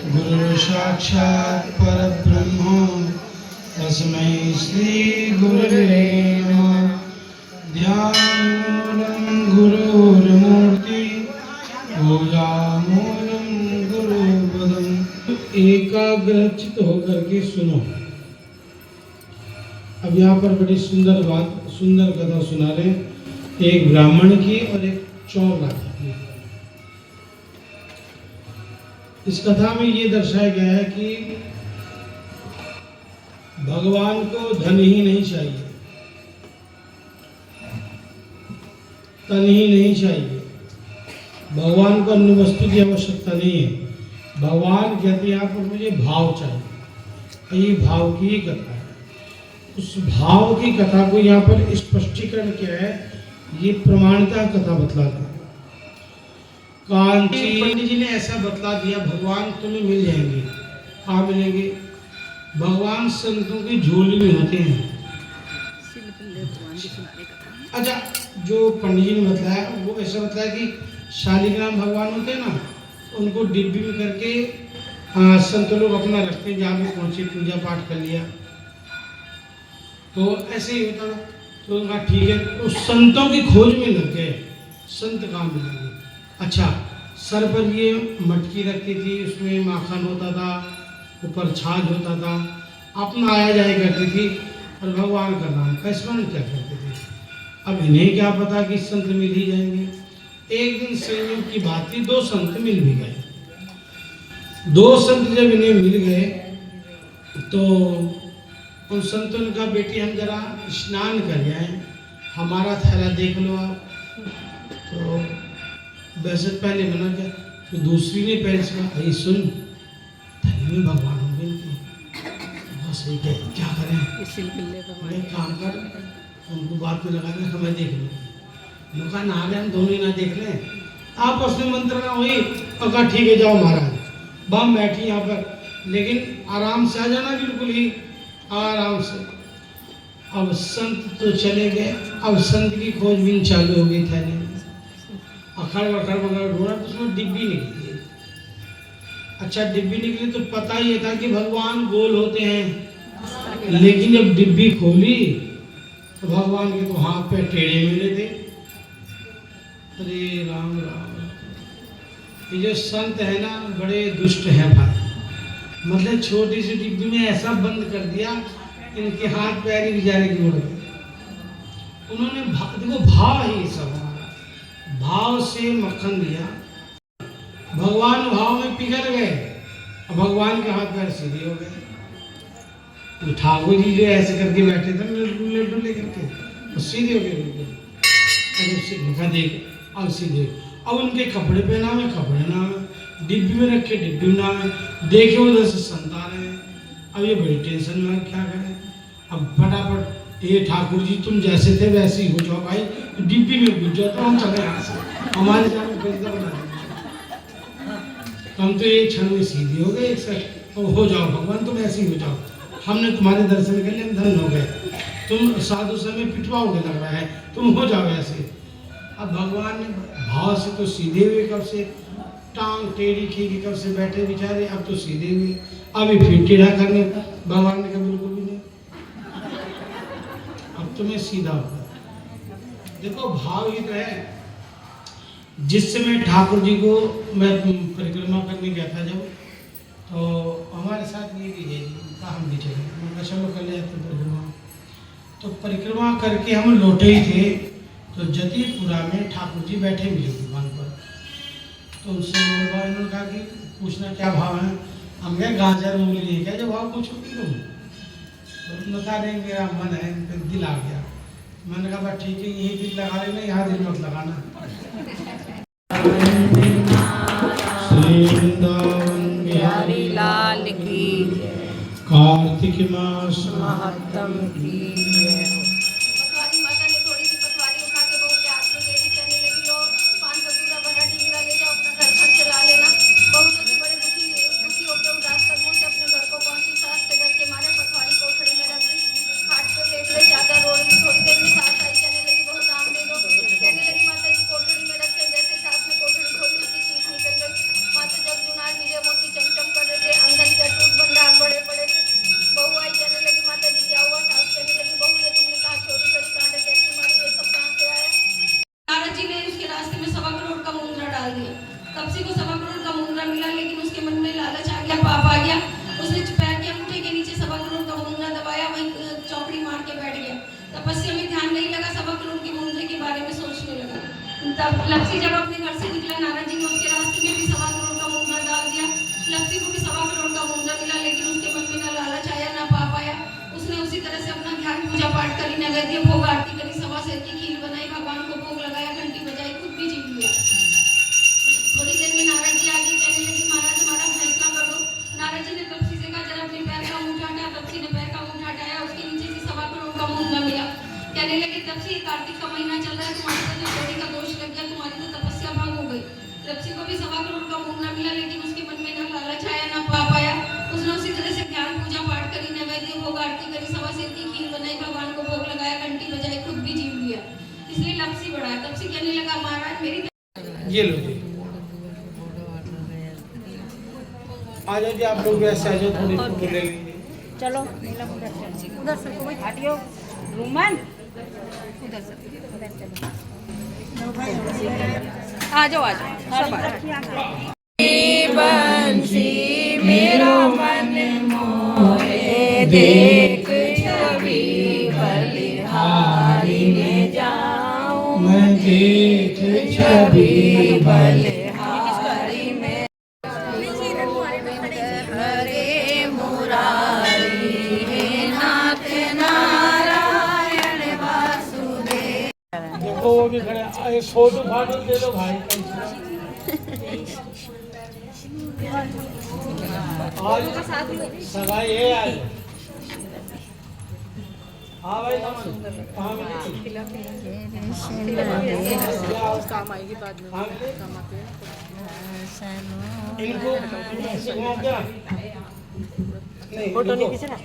गुरु साक्षात् परब्रह्म तस्मै श्री गुरवे नमः। ध्यानमूलं गुरुर्मूर्ति पूजामूलं गुरुपदम्। एकाग्रचित्त होकर के सुनो। अब यहाँ पर बड़ी सुंदर कथा सुना रहे हैं, एक ब्राह्मण की और एक चौर राजा की। इस कथा में ये दर्शाया गया है कि भगवान को धन ही नहीं चाहिए, तन ही नहीं चाहिए, भगवान को अन्य वस्तु की आवश्यकता नहीं है। भगवान कहते हैं यहाँ पर मुझे भाव चाहिए। ये भाव की ही कथा है। उस भाव की कथा को यहाँ पर स्पष्टीकरण क्या है, ये प्रमाणिता कथा बतलाता है। कांची पंडित जी ने ऐसा बतला दिया, भगवान तुम्हें मिल जाएंगे। कहाँ मिलेंगे? भगवान संतों की झोली में होते हैं। अच्छा, जो पंडित जी ने बताया वो ऐसा बताया कि शालिग्राम भगवान होते हैं ना, उनको डिब्बी में करके संत लोग अपना रखते हैं, जहाँ भी पहुँचे पूजा पाठ कर लिया, तो ऐसे ही होता था। तो उनका ठीक है, उस संतों की खोज में लग गए, संत कहाँ मिलेंगे। अच्छा, सर पर ये मटकी रखती थी, उसमें माखन होता था, ऊपर छाछ होता था, अपना आया जाया करती थी और भगवान का नाम का स्मरण क्या करते थे। अब इन्हें क्या पता कि संत मिल ही जाएंगे। एक दिन संयोग की बात थी, दो संत मिल भी गए। दो संत जब इन्हें मिल गए तो उन संतों ने कहा, बेटी हम जरा स्नान कर जाएं, हमारा थैला देख लो आप। तो वैसे पहले मना किया, फिर दूसरी ने पहले से कहा, सुन, थैले में भगवान होंगे इनके, बस ये क्या करें, एक काम कर, उनको बात में लगा के हमें देख लो। उनका ना ले, हम दोनों ना देख लें, आपस में मंत्रणा हुई और कहा ठीक है जाओ महाराज। बम बैठी यहाँ पर, लेकिन आराम से आ जाना, बिल्कुल ही आराम से। अब संत तो चले गए, अब संत की खोजबीन चालू हो गई थैले में। अखड़ वखड़ वगैरह ढूंढा तो उसमें डिब्बी निकली। अच्छा, डिब्बी निकली तो पता ही था कि भगवान गोल होते हैं, लेकिन जब डिब्बी खोली तो भगवान के तो हाथ पे टेढ़े मिले थे। अरे राम राम, ये जो संत है ना, बड़े दुष्ट हैं भाई। मतलब छोटी सी डिब्बी में ऐसा बंद कर दिया, इनके हाथ पैर ही बेचारे की उड़ गए। उन्होंने देखो, भाव ही सब हमारा, भाव से मक्खन दिया, भगवान भाव में पिघल गए और भगवान के हाथ पैर सीधे हो गए। तो ठाकुर जी जो ऐसे करके बैठे थे लड्डू लेकर के, वो सीधे हो गए बिल्कुल। अरे देख, अब सीधे। अब उनके कपड़े पहना में कपड़े ना में, डिब्बी में रखे डिब्बी ना में, देखे उधर से संत आ रहे हैं। अब ये बड़ी टेंशन में, क्या करें। अब फटाफट, ये ठाकुर जी तुम जैसे थे वैसे ही हो जाओ भाई, डिब्बी में घुस जाओ तो हम चले यहाँ से, हमारे जाने पैसा बना हम तो एक क्षण में सीधे हो गए। एक सर तो हो जाओ भगवान, तुम ऐसे ही हो जाओ, हमने तुम्हारे दर्शन के लिए धन हो गए, तुम साधु समय पिटवाओगे लग रहा है, तुम हो जाओ ऐसे। अब भगवान ने भाव से तो सीधे हुए, कब से टांग टेढ़ी की, कब से बैठे बेचारे, अब तो सीधे हुए। अभी फिर टेढ़ा करने, भगवान ने कहा बिल्कुल भी नहीं, अब तुम्हें सीधा होगा। देखो, भाव ही तो है। जिस समय ठाकुर जी को मैं परिक्रमा करने गया था जब, तो हमारे साथ ये भी है जी, उनका हम भी चले, उनका चलो कर ले जाते परिक्रमा। तो परिक्रमा करके हम लौटे ही थे, तो जतीपुरा में ठाकुर जी बैठे मिले दुकान पर। तो उनसे उन्होंने कहा कि पूछना क्या भाव है। हम क्या गाजर मूली है क्या जो भाव पूछोगी तुम? तो बता रहे मेरा मन है, दिल आ गया। मैंने कहा बस ठीक है, यही दिल लगा लेना, यहाँ दिल मत लगाना। श्री वृंदावन बिहारी लाल की, कार्तिक मास महत्तम की। माता जग जुनार हीरे मोती चमचम कर रहे दिया। तपसी को 1.25 करोड़ का मुंगरा मिला, लेकिन उसके मन में लालच आ गया, पाप आ गया। उसने पैर के अंगूठे के नीचे 1.25 करोड़ का मुंगरा दबाया, वहीं चौकड़ी मार के बैठ गया। तपस्या में ध्यान नहीं लगा, 1.25 करोड़ के मुंगरे के बारे में सोचने लगा। तब लपसी जब अपने घर से निकला, नारद जी ने उसके रास्ते में भी 1.25 करोड़ का मुंगरा डाल दिया। लपसी को भी 1.25 करोड़ का मुंगरा मिला, लेकिन उसके मन में ना लालच आया ना पाप आया। उसने उसी तरह से अपना ध्यान पूजा पाठ करी, नैवेद्य भोग आरती करी, 1.25 सेर की खीर बनाई, भगवान को भोग लगाया, घंटी बजाई, खुद भी जीव लिया। थोड़ी देर में नारद जी आगे कहने लगे, महाराज हमारा फैसला कर दो। नारद जी ने तपसी से कहा, जरा अपने पैर का अंगूठा हटाया। तपसी ने पैर का अंगूठा हटाया, उसके नीचे से 1.25 करोड़ का मुंगरा मिला। कहने लगे, तपसी कार्तिक का महीना चल रहा है, तुम्हारे तो बेटी का दोष लग गया, तुम्हारी तो तपस्या भंग हो गई। तपसी को भी 1.25 करोड़ का मुंगरा मिला, लेकिन उसके मन में ना लालच आया ना पाप आया। उसने उसी तरह से ध्यान पूजा पाठ करी, नैवेद्य भोग आरती करी, 1.25 सेर की खीर बनाई, भगवान को भोग लगाया, घंटी बजाई, खुद भी जीव लिया। इसलिए लपसी बड़ा है। तपसी कहने लगा, महाराज मेरी ये लो जी, आ जाओ जी, आप लोग भी ऐसे आ जाओ, थोड़ी फोटो ले लीजिए। चलो उधर से कोई हटियो रूमान उधर से चलो आ जाओ सब बंसी मेरो मन मोहे देख छवि बलिहारी में जाऊं मैं देख छवि बलिहारी में हरे मुरारी हे नाथ नारायण वासुदेव। देखो वो भी खड़े, अरे फोटो फाटो दे दो भाई। आज सगाई है आज। हाँ भाई, कहाँ मिली? काम आएगी बाद में, काम आते हैं इनको ऐसे घुमाओ क्या? नहीं, फोटो नहीं खींचना।